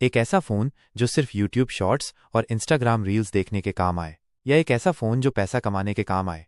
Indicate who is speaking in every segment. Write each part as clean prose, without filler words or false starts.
Speaker 1: एक ऐसा फ़ोन जो सिर्फ YouTube शॉर्ट्स और Instagram रील्स देखने के काम आए, या एक ऐसा फ़ोन जो पैसा कमाने के काम आए?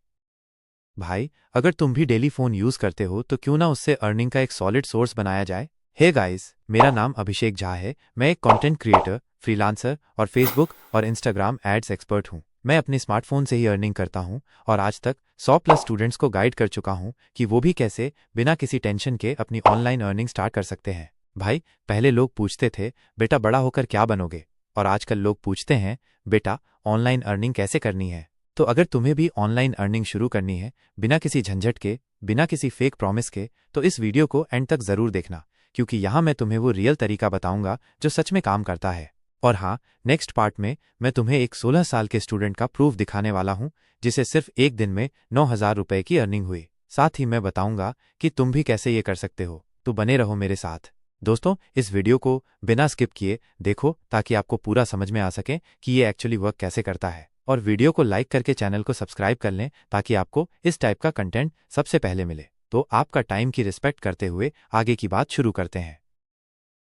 Speaker 1: भाई, अगर तुम भी डेली फ़ोन यूज़ करते हो तो क्यों ना उससे अर्निंग का एक सॉलिड सोर्स बनाया जाए। हे गाइस, मेरा नाम अभिषेक झा है। मैं एक कंटेंट क्रिएटर, फ्रीलांसर और फेसबुक और इंस्टाग्राम एड्स एक्सपर्ट हूँ। मैं अपने स्मार्टफोन से ही अर्निंग करता हूँ और आज तक 100+ स्टूडेंट्स को गाइड कर चुका हूँ कि वो भी कैसे बिना किसी टेंशन के अपनी ऑनलाइन अर्निंग स्टार्ट कर सकते हैं। भाई, पहले लोग पूछते थे बेटा बड़ा होकर क्या बनोगे, और आजकल लोग पूछते हैं बेटा ऑनलाइन अर्निंग कैसे करनी है। तो अगर तुम्हें भी ऑनलाइन अर्निंग शुरू करनी है बिना किसी झंझट के, बिना किसी फेक प्रॉमिस के, तो इस वीडियो को एंड तक ज़रूर देखना, क्योंकि यहाँ मैं तुम्हें वो रियल तरीका बताऊंगा जो सच में काम करता है। और हाँ, नेक्स्ट पार्ट में मैं तुम्हें एक 16 साल के स्टूडेंट का प्रूफ दिखाने वाला हूँ जिसे सिर्फ एक दिन में 9,000 रुपए की अर्निंग हुई। साथ ही मैं बताऊंगा कि तुम भी कैसे ये कर सकते हो। तो बने रहो मेरे साथ। दोस्तों, इस वीडियो को बिना स्किप किए देखो ताकि आपको पूरा समझ में आ सके कि ये एक्चुअली वर्क कैसे करता है। और वीडियो को लाइक करके चैनल को सब्सक्राइब कर लें ताकि आपको इस टाइप का कंटेंट सबसे पहले मिले। तो आपका टाइम की रिस्पेक्ट करते हुए आगे की बात शुरू करते हैं।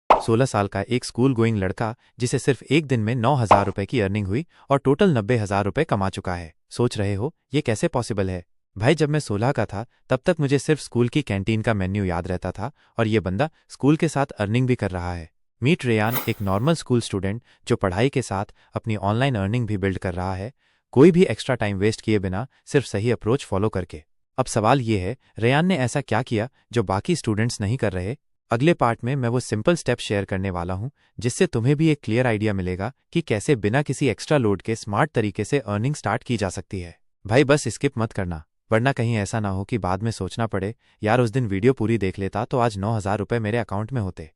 Speaker 1: 16 साल का एक स्कूल गोइंग लड़का जिसे सिर्फ एक दिन में 9,000 रुपए की अर्निंग हुई और टोटल 90,000 रुपए कमा चुका है। सोच रहे हो ये कैसे पॉसिबल है? भाई, जब मैं 16 का था तब तक मुझे सिर्फ स्कूल की कैंटीन का मेन्यू याद रहता था और ये बंदा स्कूल के साथ अर्निंग भी कर रहा है। मीट रेयान, एक नॉर्मल स्कूल स्टूडेंट जो पढ़ाई के साथ अपनी ऑनलाइन अर्निंग भी बिल्ड कर रहा है, कोई भी एक्स्ट्रा टाइम वेस्ट किए बिना, सिर्फ सही अप्रोच फॉलो करके। अब सवाल ये है, रेयान ने ऐसा क्या किया जो बाकी स्टूडेंट्स नहीं कर रहे? अगले पार्ट में मैं वो सिंपल स्टेप शेयर करने वाला हूँ जिससे तुम्हें भी एक क्लियर आइडिया मिलेगा कि कैसे बिना किसी एक्स्ट्रा लोड के स्मार्ट तरीके से अर्निंग स्टार्ट की जा सकती है। भाई, बस स्किप मत करना, वरना कहीं ऐसा ना हो कि बाद में सोचना पड़े यार उस दिन वीडियो पूरी देख लेता तो आज 9,000 रुपए मेरे अकाउंट में होते।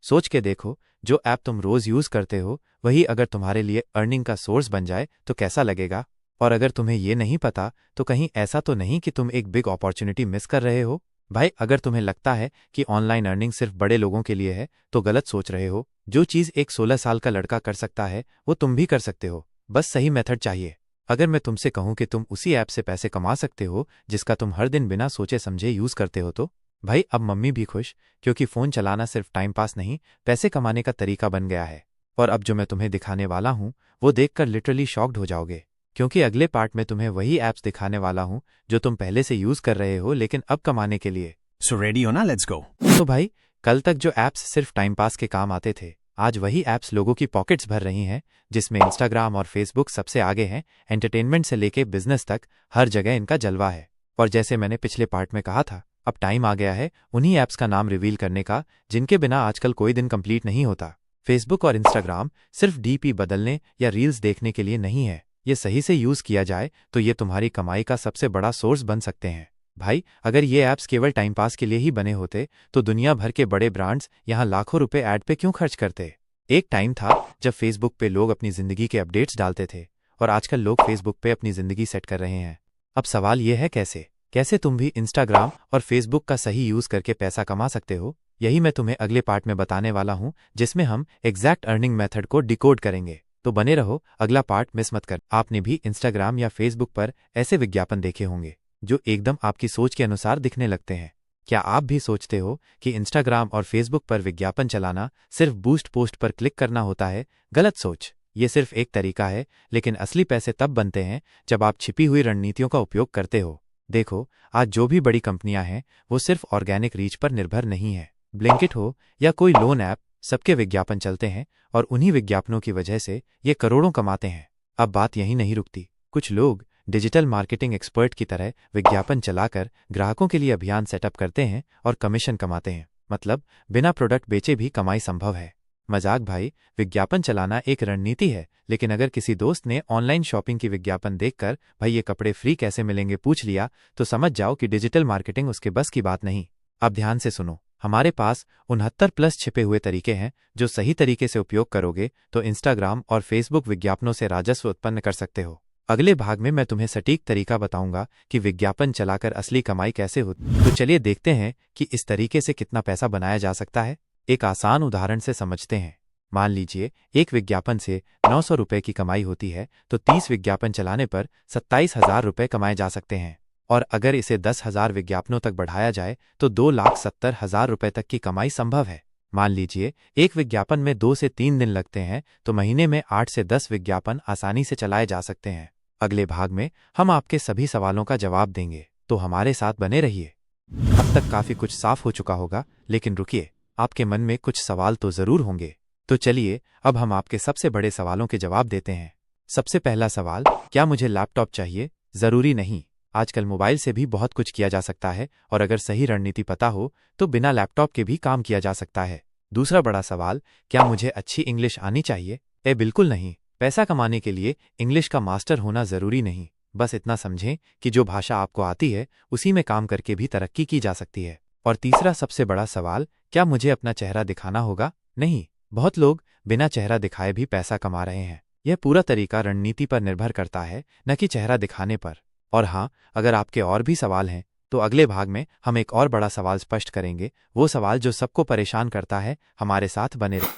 Speaker 1: सोच के देखो, जो ऐप तुम रोज यूज करते हो वही अगर तुम्हारे लिए अर्निंग का सोर्स बन जाए तो कैसा लगेगा? और अगर तुम्हें ये नहीं पता तो कहीं ऐसा तो नहीं कि तुम एक बिग अपॉर्चुनिटी मिस कर रहे हो? भाई, अगर तुम्हें लगता है कि ऑनलाइन अर्निंग सिर्फ बड़े लोगों के लिए है तो गलत सोच रहे हो। जो चीज़ एक 16 साल का लड़का कर सकता है वो तुम भी कर सकते हो, बस सही मेथड चाहिए। अगर मैं तुमसे कहूं कि तुम उसी ऐप से पैसे कमा सकते हो जिसका तुम हर दिन बिना सोचे समझे यूज करते हो, तो भाई अब मम्मी भी खुश, क्योंकि फ़ोन चलाना सिर्फ टाइम पास नहीं, पैसे कमाने का तरीका बन गया है। और अब जो मैं तुम्हें दिखाने वाला हूँ वो देखकर लिटरली शॉक्ड हो जाओगे, क्योंकि अगले पार्ट में तुम्हें वही ऐप्स दिखाने वाला हूँ जो तुम पहले से यूज कर रहे हो लेकिन अब कमाने के लिए।
Speaker 2: सो रेडी हो ना? Let's go.
Speaker 1: तो भाई, कल तक जो ऐप्स सिर्फ टाइम पास के काम आते थे, आज वही ऐप्स लोगों की पॉकेट्स भर रही हैं, जिसमें इंस्टाग्राम और फेसबुक सबसे आगे हैं। एंटरटेनमेंट से लेके बिजनेस तक हर जगह इनका जलवा है। और जैसे मैंने पिछले पार्ट में कहा था, अब टाइम आ गया है उन्हीं ऐप्स का नाम रिवील करने का जिनके बिना आजकल कोई दिन कंप्लीट नहीं होता। फेसबुक और इंस्टाग्राम सिर्फ डीपी बदलने या रील्स देखने के लिए नहीं है, ये सही से यूज किया जाए तो ये तुम्हारी कमाई का सबसे बड़ा सोर्स बन सकते हैं। भाई, अगर ये ऐप्स केवल टाइम पास के लिए ही बने होते तो दुनिया भर के बड़े ब्रांड्स यहाँ लाखों रुपए ऐड पे क्यों खर्च करते? एक टाइम था जब फेसबुक पे लोग अपनी जिंदगी के अपडेट्स डालते थे और आजकल लोग फेसबुक पे अपनी जिंदगी सेट कर रहे हैं। अब सवाल ये है, कैसे तुम भी इंस्टाग्राम और फेसबुक का सही यूज करके पैसा कमा सकते हो? यही मैं तुम्हें अगले पार्ट में बताने वाला हूँ जिसमें हम एग्जैक्ट अर्निंग मेथड को डिकोड करेंगे। तो बने रहो, अगला पार्ट मिस मत कर। आपने भी इंस्टाग्राम या फेसबुक पर ऐसे विज्ञापन देखे होंगे जो एकदम आपकी सोच के अनुसार दिखने लगते हैं। क्या आप भी सोचते हो कि इंस्टाग्राम और फेसबुक पर विज्ञापन चलाना सिर्फ बूस्ट पोस्ट पर क्लिक करना होता है? गलत सोच। ये सिर्फ एक तरीका है, लेकिन असली पैसे तब बनते हैं जब आप छिपी हुई रणनीतियों का उपयोग करते हो। देखो, आज जो भी बड़ी कंपनियां हैं वो सिर्फ ऑर्गेनिक रीच पर निर्भर नहीं है। ब्लिंकिट हो या कोई लोन ऐप, सबके विज्ञापन चलते हैं और उन्हीं विज्ञापनों की वजह से ये करोड़ों कमाते हैं। अब बात यहीं नहीं रुकती। कुछ लोग डिजिटल मार्केटिंग एक्सपर्ट की तरह विज्ञापन चलाकर ग्राहकों के लिए अभियान सेटअप करते हैं और कमीशन कमाते हैं। मतलब बिना प्रोडक्ट बेचे भी कमाई संभव है। मजाक भाई, विज्ञापन चलाना एक रणनीति है, लेकिन अगर किसी दोस्त ने ऑनलाइन शॉपिंग की विज्ञापन देखकर भाई ये कपड़े फ्री कैसे मिलेंगे पूछ लिया तो समझ जाओ कि डिजिटल मार्केटिंग उसके बस की बात नहीं। अब ध्यान से सुनो, हमारे पास 69+ छिपे हुए तरीके हैं जो सही तरीके से उपयोग करोगे तो इंस्टाग्राम और फेसबुक विज्ञापनों से राजस्व उत्पन्न कर सकते हो। अगले भाग में मैं तुम्हें सटीक तरीका बताऊंगा कि विज्ञापन चलाकर असली कमाई कैसे होती। तो चलिए देखते हैं कि इस तरीके से कितना पैसा बनाया जा सकता है। एक आसान उदाहरण से समझते हैं। मान लीजिए एक विज्ञापन से 900 रुपए की कमाई होती है तो 30 विज्ञापन चलाने पर 27,000 रुपए कमाए जा सकते हैं। और अगर इसे 10,000 विज्ञापनों तक बढ़ाया जाए तो 2,70,000 रुपए तक की कमाई संभव है। मान लीजिए एक विज्ञापन में 2 से 3 दिन लगते हैं, तो महीने में 8 से 10 विज्ञापन आसानी से चलाए जा सकते हैं। अगले भाग में हम आपके सभी सवालों का जवाब देंगे, तो हमारे साथ बने रहिए। अब तक काफी कुछ साफ हो चुका होगा, लेकिन रुकिए, आपके मन में कुछ सवाल तो जरूर होंगे। तो चलिए अब हम आपके सबसे बड़े सवालों के जवाब देते हैं। सबसे पहला सवाल, क्या मुझे लैपटॉप चाहिए? जरूरी नहीं। आजकल मोबाइल से भी बहुत कुछ किया जा सकता है, और अगर सही रणनीति पता हो तो बिना लैपटॉप के भी काम किया जा सकता है। दूसरा बड़ा सवाल, क्या मुझे अच्छी इंग्लिश आनी चाहिए? बिल्कुल नहीं। पैसा कमाने के लिए इंग्लिश का मास्टर होना जरूरी नहीं। बस इतना समझें कि जो भाषा आपको आती है उसी में काम करके भी तरक्की की जा सकती है। और तीसरा सबसे बड़ा सवाल, क्या मुझे अपना चेहरा दिखाना होगा? नहीं, बहुत लोग बिना चेहरा दिखाए भी पैसा कमा रहे हैं। यह पूरा तरीका रणनीति पर निर्भर करता है, न कि चेहरा दिखाने पर। और हाँ, अगर आपके और भी सवाल हैं तो अगले भाग में हम एक और बड़ा सवाल स्पष्ट करेंगे, वो सवाल जो सबको परेशान करता है। हमारे साथ बने रहिए।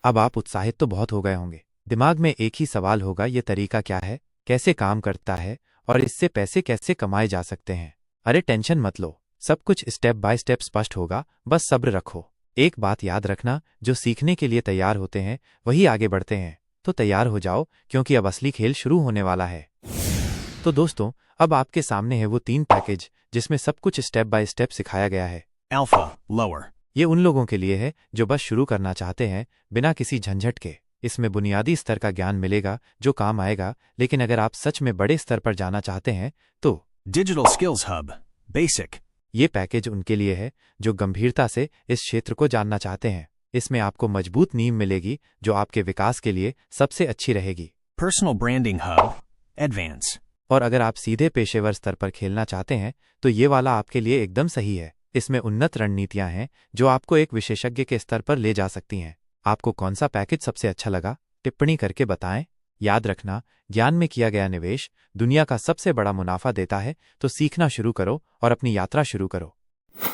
Speaker 1: अब आप उत्साहित तो बहुत हो गए होंगे। दिमाग में एक ही सवाल होगा, ये तरीका क्या है, कैसे काम करता है और इससे पैसे कैसे कमाए जा सकते हैं? अरे टेंशन मत लो, सब कुछ स्टेप बाय स्टेप स्पष्ट होगा, बस सब्र रखो। एक बात याद रखना, जो सीखने के लिए तैयार होते हैं वही आगे बढ़ते हैं। तो तैयार हो जाओ, क्योंकि अब असली खेल शुरू होने वाला है। तो दोस्तों, अब आपके सामने है वो 3 पैकेज जिसमें सब कुछ स्टेप बाय स्टेप सिखाया गया है।
Speaker 2: Alpha, lower.
Speaker 1: ये उन लोगों के लिए है जो बस शुरू करना चाहते हैं, बिना किसी झंझट के। इसमें बुनियादी स्तर का ज्ञान मिलेगा जो काम आएगा, लेकिन अगर आप सच में बड़े स्तर पर जाना चाहते हैं तो
Speaker 2: Digital Skills Hub, basic.
Speaker 1: ये पैकेज उनके लिए है जो गंभीरता से इस क्षेत्र को जानना चाहते हैं। इसमें आपको मजबूत नींव मिलेगी जो आपके विकास के लिए सबसे अच्छी रहेगी।
Speaker 2: Personal Branding Hub, advance.
Speaker 1: और अगर आप सीधे पेशेवर स्तर पर खेलना चाहते हैं तो ये वाला आपके लिए एकदम सही है। इसमें उन्नत रणनीतियां हैं जो आपको एक विशेषज्ञ के स्तर पर ले जा सकती हैं। आपको कौन सा पैकेज सबसे अच्छा लगा, टिप्पणी करके बताएं। याद रखना, ज्ञान में किया गया निवेश दुनिया का सबसे बड़ा मुनाफा देता है। तो सीखना शुरू करो और अपनी यात्रा शुरू करो।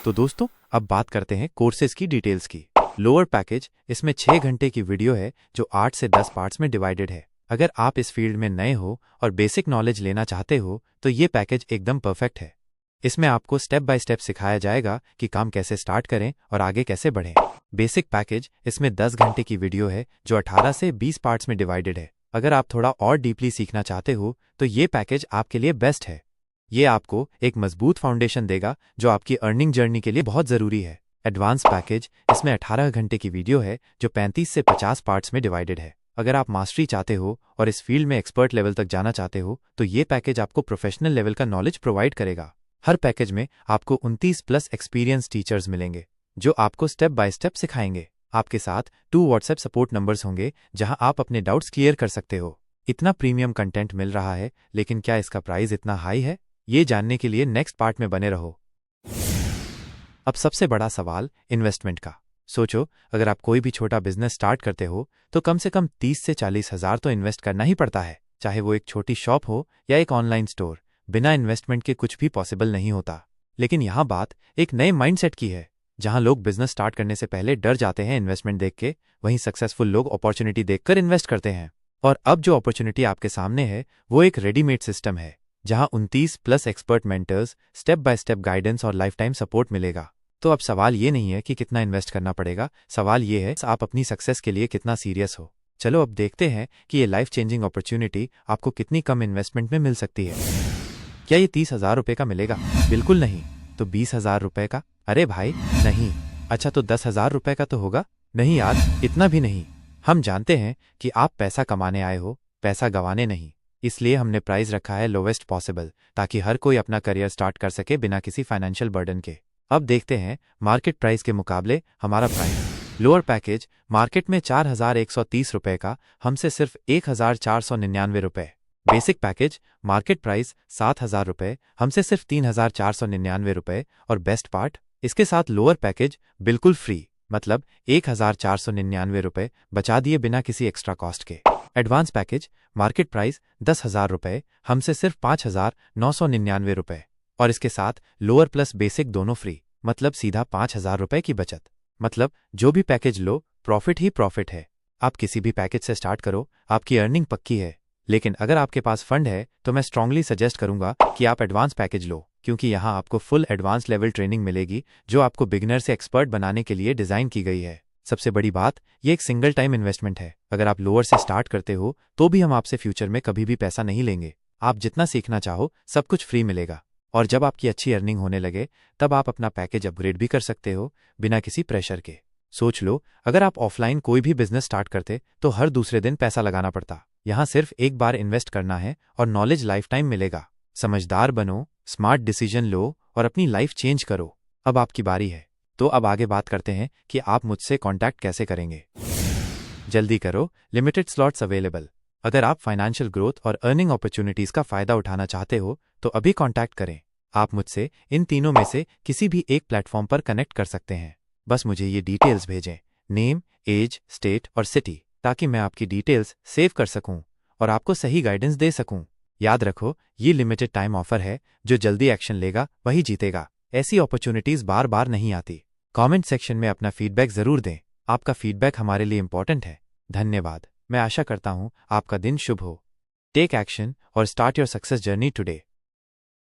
Speaker 1: तो दोस्तों, अब बात करते हैं कोर्सेज की डिटेल्स की। लोअर पैकेज, इसमें 6 घंटे की वीडियो है जो 8 से 10 पार्ट्स में डिवाइडेड है। अगर आप इस फील्ड में नए हो और बेसिक नॉलेज लेना चाहते हो तो ये पैकेज एकदम परफेक्ट है। इसमें आपको स्टेप बाय स्टेप सिखाया जाएगा कि काम कैसे स्टार्ट करें और आगे कैसे बढ़ें। बेसिक पैकेज, इसमें 10 घंटे की वीडियो है जो 18 से 20 पार्ट्स में डिवाइडेड है। अगर आप थोड़ा और डीपली सीखना चाहते हो तो ये पैकेज आपके लिए बेस्ट है। ये आपको एक मजबूत फाउंडेशन देगा जो आपकी अर्निंग जर्नी के लिए बहुत ज़रूरी है। एडवांस पैकेज, इसमें 18 घंटे की वीडियो है जो 35 से 50 पार्ट्स में डिवाइडेड है। अगर आप मास्टरी चाहते हो और इस फील्ड में एक्सपर्ट लेवल तक जाना चाहते हो तो ये पैकेज आपको प्रोफेशनल लेवल का नॉलेज प्रोवाइड करेगा। हर पैकेज में आपको 29+ एक्सपीरियंस टीचर्स मिलेंगे जो आपको स्टेप बाय स्टेप सिखाएंगे। आपके साथ 2 व्हाट्सएप सपोर्ट नंबर्स होंगे जहां आप अपने डाउट्स क्लियर कर सकते हो। इतना प्रीमियम कंटेंट मिल रहा है, लेकिन क्या इसका प्राइस इतना हाई है? ये जानने के लिए नेक्स्ट पार्ट में बने रहो। अब सबसे बड़ा सवाल, इन्वेस्टमेंट का। सोचो, अगर आप कोई भी छोटा बिजनेस स्टार्ट करते हो तो कम से कम 30 से 40 हज़ार तो इन्वेस्ट करना ही पड़ता है, चाहे वो एक छोटी शॉप हो या एक ऑनलाइन स्टोर। बिना इन्वेस्टमेंट के कुछ भी पॉसिबल नहीं होता। लेकिन यहाँ बात एक नए माइंडसेट की है। जहां लोग बिजनेस स्टार्ट करने से पहले डर जाते हैं इन्वेस्टमेंट देख के, वहीं सक्सेसफुल लोग अपॉर्चुनिटी देखकर इन्वेस्ट करते हैं। और अब जो अपॉर्चुनिटी आपके सामने है वो एक रेडीमेड सिस्टम है जहां 29+ expert mentors, step by step guidance और लाइफ टाइम सपोर्ट मिलेगा। तो अब सवाल ये नहीं है कि कितना इन्वेस्ट करना पड़ेगा, सवाल ये है आप अपनी सक्सेस के लिए कितना सीरियस हो। चलो अब देखते हैं कि ये लाइफ चेंजिंग अपॉर्चुनिटी आपको कितनी कम इन्वेस्टमेंट में मिल सकती है। क्या ये 30,000 रुपये का मिलेगा? बिल्कुल नहीं। तो 20,000 रुपये का? अरे भाई नहीं। अच्छा, तो 10,000 रुपये का तो होगा? नहीं यार, इतना भी नहीं। हम जानते हैं कि आप पैसा कमाने आए हो, पैसा गंवाने नहीं। इसलिए हमने प्राइस रखा है लोवेस्ट पॉसिबल, ताकि हर कोई अपना करियर स्टार्ट कर सके बिना किसी फाइनेंशियल बर्डन के। अब देखते हैं मार्केट प्राइस के मुकाबले हमारा प्राइस। लोअर पैकेज, मार्केट में 4,130 रुपये का, हमसे सिर्फ 1,499 रुपये। बेसिक पैकेज, मार्केट प्राइस 7,000 रुपये, हमसे सिर्फ 3,499 रुपये। और बेस्ट पार्ट, इसके साथ लोअर पैकेज बिल्कुल फ्री, मतलब 1,499 रुपये बचा दिए बिना किसी एक्स्ट्रा कॉस्ट के। एडवांस पैकेज, मार्केट प्राइस 10,000 रुपये, हमसे सिर्फ 5,999 रुपये। और इसके साथ लोअर प्लस बेसिक दोनों फ्री, मतलब सीधा 5,000 रुपये की बचत। मतलब जो भी पैकेज लो, प्रॉफिट ही प्रॉफिट है। आप किसी भी पैकेज से स्टार्ट करो, आपकी अर्निंग पक्की है। लेकिन अगर आपके पास फंड है तो मैं स्ट्रांगली सजेस्ट करूंगा कि आप एडवांस पैकेज लो, क्योंकि यहाँ आपको फुल एडवांस लेवल ट्रेनिंग मिलेगी जो आपको बिगिनर से एक्सपर्ट बनाने के लिए डिजाइन की गई है। सबसे बड़ी बात, ये एक सिंगल टाइम इन्वेस्टमेंट है। अगर आप लोअर से स्टार्ट करते हो तो भी हम आपसे फ्यूचर में कभी भी पैसा नहीं लेंगे। आप जितना सीखना चाहो सब कुछ फ्री मिलेगा, और जब आपकी अच्छी अर्निंग होने लगे तब आप अपना पैकेज अपग्रेड भी कर सकते हो बिना किसी प्रेशर के। सोच लो, अगर आप ऑफलाइन कोई भी बिजनेस स्टार्ट करते तो हर दूसरे दिन पैसा लगाना पड़ता। यहाँ सिर्फ एक बार इन्वेस्ट करना है और नॉलेज लाइफ टाइम मिलेगा। समझदार बनो, स्मार्ट डिसीजन लो और अपनी लाइफ चेंज करो। अब आपकी बारी है, तो अब आगे बात करते हैं कि आप मुझसे कांटेक्ट कैसे करेंगे। जल्दी करो, लिमिटेड स्लॉट्स अवेलेबल। अगर आप फाइनेंशियल ग्रोथ और अर्निंग अपॉर्चुनिटीज का फायदा उठाना चाहते हो तो अभी कांटेक्ट करें। आप मुझसे इन तीनों में से किसी भी एक प्लेटफॉर्म पर कनेक्ट कर सकते हैं। बस मुझे ये डिटेल्स भेजें, नेम, एज, स्टेट और सिटी, ताकि मैं आपकी डिटेल्स सेव कर सकूं और आपको सही गाइडेंस दे सकूं। याद रखो, ये लिमिटेड टाइम ऑफर है, जो जल्दी एक्शन लेगा वही जीतेगा। ऐसी अपॉर्चुनिटीज बार बार नहीं आती। कमेंट सेक्शन में अपना फीडबैक जरूर दें। आपका फीडबैक हमारे लिए इंपॉर्टेंट है। धन्यवाद। मैं आशा करता हूं आपका दिन शुभ हो। टेक एक्शन और start your success journey today.